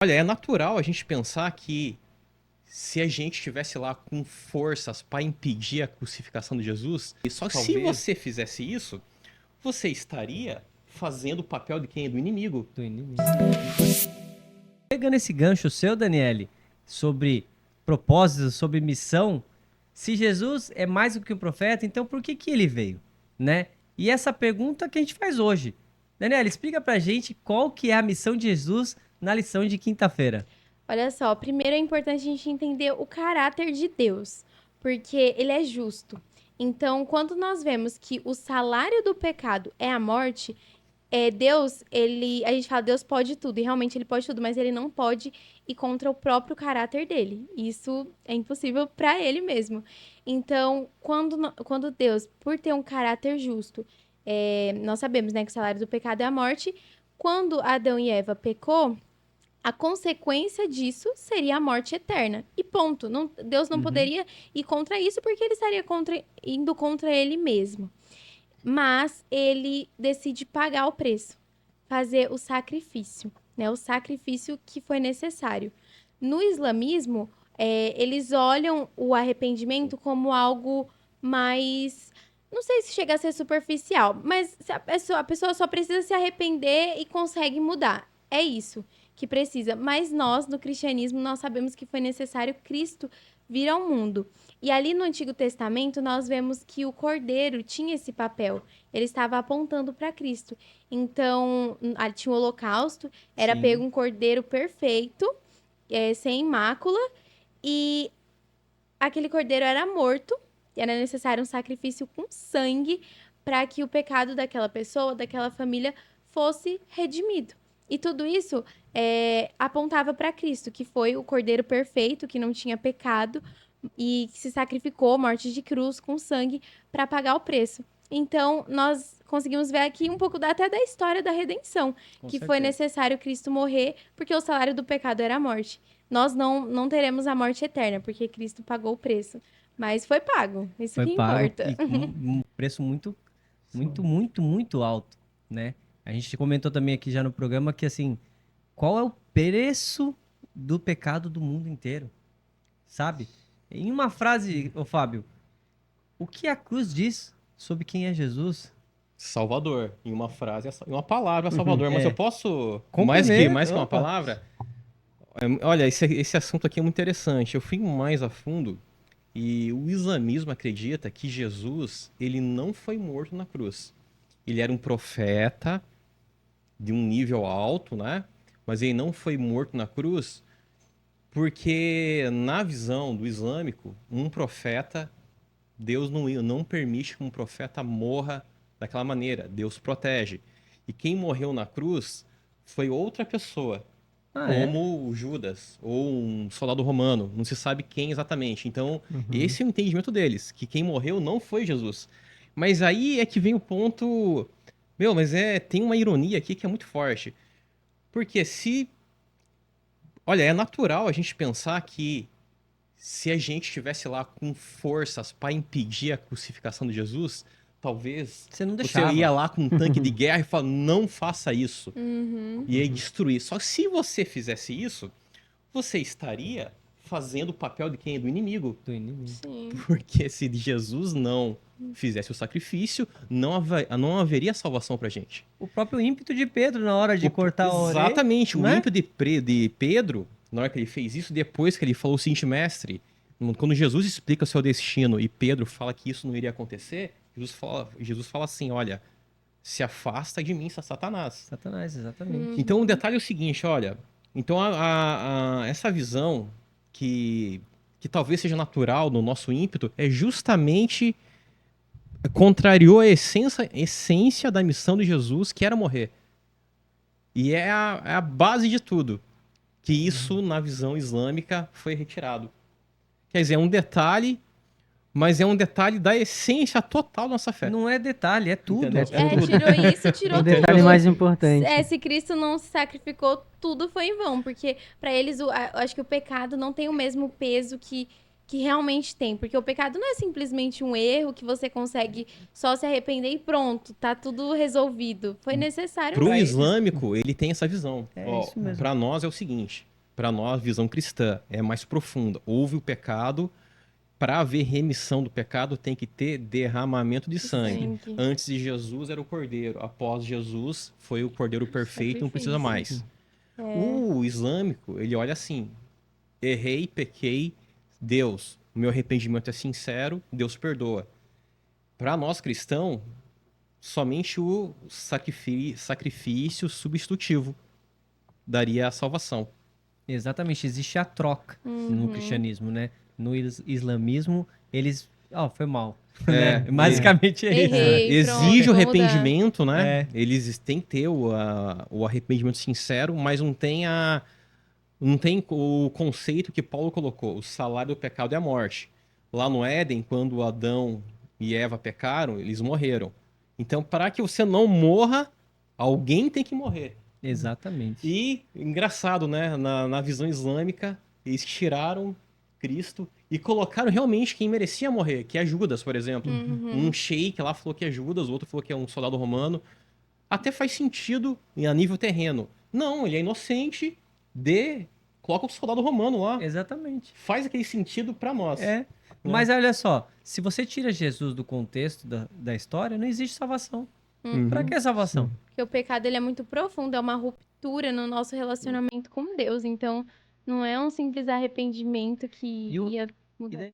Olha, é natural a gente pensar que se a gente estivesse lá com forças para impedir a crucificação de Jesus, só que se você fizesse isso, você estaria fazendo o papel de quem? Do inimigo. Do inimigo. Pegando esse gancho seu, Daniele, sobre propósito, sobre missão, se Jesus é mais do que um profeta, então por que que ele veio, né? E essa pergunta que a gente faz hoje. Daniele, explica pra gente qual que é a missão de Jesus na lição de quinta-feira. Olha só, primeiro é importante a gente entender o caráter de Deus, porque ele é justo. Então, quando nós vemos que o salário do pecado é a morte, Deus, a gente fala, Deus pode tudo, e realmente ele pode tudo, mas ele não pode ir contra o próprio caráter dele. Isso é impossível para ele mesmo. Então, quando Deus, por ter um caráter justo, nós sabemos, né, que o salário do pecado é a morte. Quando Adão e Eva pecou, a consequência disso seria a morte eterna. E ponto. Deus não poderia ir contra isso porque ele estaria indo contra ele mesmo. Mas ele decide pagar o preço, fazer o sacrifício, né? O sacrifício que foi necessário. No islamismo, eles olham o arrependimento como algo mais. Não sei se chega a ser superficial, mas a pessoa só precisa se arrepender e consegue mudar. É isso que precisa. Mas nós, no cristianismo, nós sabemos que foi necessário Cristo vir ao mundo. E ali no Antigo Testamento, nós vemos que o Cordeiro tinha esse papel. Ele estava apontando para Cristo. Então, ali tinha o holocausto, era pego um cordeiro perfeito, sem mácula, e aquele cordeiro era morto, e era necessário um sacrifício com sangue para que o pecado daquela pessoa, daquela família, fosse redimido. E tudo isso apontava para Cristo, que foi o cordeiro perfeito, que não tinha pecado, e que se sacrificou, morte de cruz, com sangue, para pagar o preço. Então, nós conseguimos ver aqui um pouco até da história da redenção, que foi necessário Cristo morrer, porque o salário do pecado era a morte. Nós não teremos a morte eterna, porque Cristo pagou o preço. Mas foi pago, isso Foi que pago importa. e com um preço muito alto, né? A gente comentou também aqui já no programa que, assim, qual é o preço do pecado do mundo inteiro, sabe? Em uma frase, ô Fábio, o que a cruz diz sobre quem é Jesus? Salvador, em uma frase, em uma palavra, Salvador. Mas eu posso, Complemento, mais que uma opa. palavra? Olha, esse assunto aqui é muito interessante. Eu fui mais a fundo e o islamismo acredita que Jesus, ele não foi morto na cruz. Ele era um profeta de um nível alto, né? Mas ele não foi morto na cruz porque, na visão do islâmico, um profeta, Deus não permite que um profeta morra daquela maneira. Deus protege. E quem morreu na cruz foi outra pessoa, como o Judas ou um soldado romano. Não se sabe quem exatamente. Então, esse é o entendimento deles, que quem morreu não foi Jesus. Mas aí é que vem o ponto. Meu, mas tem uma ironia aqui que é muito forte. Porque se. Olha, é natural a gente pensar que se a gente estivesse lá com forças para impedir a crucificação de Jesus, talvez Você não você deixava. ia lá com um tanque de guerra e falar, não faça isso. Uhum. E aí destruir. Só que se você fizesse isso, você estaria fazendo o papel de quem? Do inimigo. Do inimigo. Sim. Porque se Jesus não fizesse o sacrifício, não haveria salvação pra gente. O próprio ímpeto de Pedro na hora de cortar a orelha. Exatamente. O né? ímpeto de Pedro, na hora que ele fez isso, depois que ele falou o seguinte, mestre, quando Jesus explica o seu destino e Pedro fala que isso não iria acontecer, Jesus fala assim, olha, se afasta de mim, Satanás. Satanás, exatamente. Então o detalhe é o seguinte, olha, então essa visão que talvez seja natural no nosso ímpeto é justamente contrariou a essência da missão de Jesus, que era morrer. E é a base de tudo. Que isso, na visão islâmica, foi retirado. Quer dizer, é um detalhe, mas é um detalhe da essência total da nossa fé. Não é detalhe, é tudo. Entendeu? Tirou isso, tirou O tudo. detalhe mais importante. Se Cristo não se sacrificou, tudo foi em vão. Porque para eles, eu acho que o pecado não tem o mesmo peso que realmente tem. Porque o pecado não é simplesmente um erro que você consegue só se arrepender e pronto, tá tudo resolvido. Foi necessário. Pro islâmico, ele tem essa visão. É Ó, isso mesmo. pra nós é o seguinte, para nós, visão cristã, é mais profunda. Houve o pecado, para haver remissão do pecado tem que ter derramamento de sangue. Sangue. Antes de Jesus era o cordeiro, após Jesus foi o cordeiro perfeito, não precisa mais. O islâmico, ele olha assim: errei, pequei, Deus, o meu arrependimento é sincero, Deus perdoa. Para nós cristãos, somente o sacrifício substitutivo daria a salvação. Exatamente, existe a troca no cristianismo, né? No islamismo, eles... foi mal. É, né? Basicamente é isso. Errei. Ei, Exige pronto, o vou mudar. arrependimento, né? É. Eles têm que ter o arrependimento sincero, mas não tem o conceito que Paulo colocou. O salário do pecado é a morte. Lá no Éden, quando Adão e Eva pecaram, eles morreram. Então, para que você não morra, alguém tem que morrer. Exatamente. E, engraçado, né? Na visão islâmica, eles tiraram Cristo e colocaram realmente quem merecia morrer, que é Judas, por exemplo. Um sheik lá falou que é Judas, o outro falou que é um soldado romano. Até faz sentido a nível terreno. Não, ele é inocente, coloca o soldado romano lá. Exatamente. Faz aquele sentido pra nós. Mas olha só, se você tira Jesus do contexto da história, não existe salvação. Pra que salvação? Porque o pecado ele é muito profundo, é uma ruptura no nosso relacionamento com Deus. Então, não é um simples arrependimento que E o- ia mudar.